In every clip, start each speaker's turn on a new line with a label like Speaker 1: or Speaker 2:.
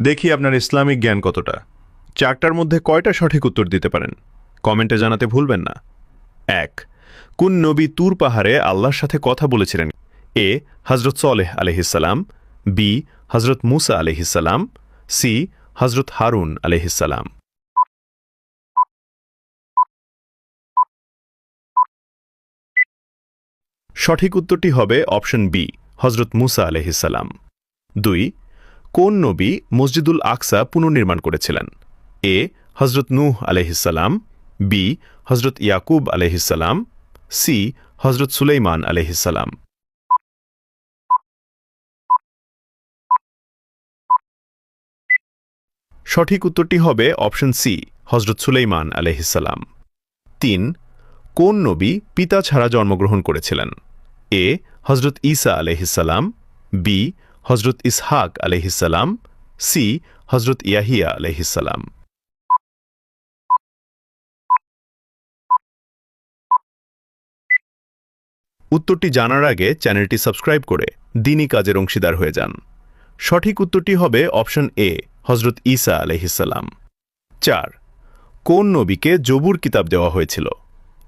Speaker 1: দেখি আপনার ইসলামিক জ্ঞান কতটা। চারটার মধ্যে কয়টা সঠিক উত্তর দিতে পারেন কমেন্টে জানাতে ভুলবেন না। ১. কোন নবী তুর পাহাড়ে আল্লাহর সাথে কথা বলেছিলেন? এ. হজরত সালেহ আলাইহিসসালাম, বি. হজরত মুসা আলাইহিসসালাম, সি. হজরত হারুন আলাইহিসসালাম। সঠিক উত্তরটি হবে অপশন বি, হজরত মুসা আলাইহিসসালাম। ২. কোন নবী মসজিদুল আকসা পুনর্নির্মাণ করেছিলেন? এ. হজরত নূহ আলাইহিসসালাম, বি. হজরত ইয়াকুব আলাইহিসসালাম, সি. হজরত সুলাইমান আলাইহিসসালাম। সঠিক উত্তরটি হবে অপশন সি, হজরত সুলাইমান আলাইহিসসালাম। ৩. কোন নবী পিতা ছাড়া জন্মগ্রহণ করেছিলেন? এ. হজরত ঈসা আলাইহিসসালাম, বি. হজরত ইসহাক আলাইহিসসালাম, সি. হজরত ইয়াহিয়া আলাইহিসসালাম। উত্তরটি জানার আগে চ্যানেলটি সাবস্ক্রাইব করে দ্বীনি কাজের অংশীদার হয়ে যান। সঠিক উত্তরটি হবে অপশন এ, হজরত ঈসা আলাইহিসসালাম। ৪. কোন নবীকে জবুর কিতাব দেওয়া হয়েছিল?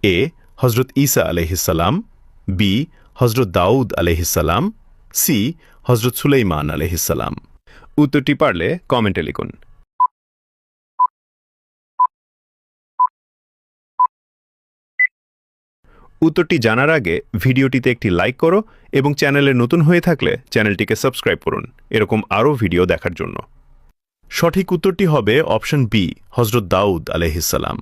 Speaker 1: এ. হজরত ঈসা আলাইহিসসালাম, বি. হজরত দাউদ আলাইহিসসালাম, সি. হজরত সুলাইমান আলাইহিসসালাম। উত্তরটি পারলে কমেন্টে লিখুন। উত্তরটি জানার আগে ভিডিওটিতে একটি লাইক করো এবং চ্যানেলে নতুন হয়ে থাকলে চ্যানেলটিকে সাবস্ক্রাইব করুন এরকম আরও ভিডিও দেখার জন্য। সঠিক উত্তরটি হবে অপশন বি, হজরত দাউদ আলাইহিসসালাম।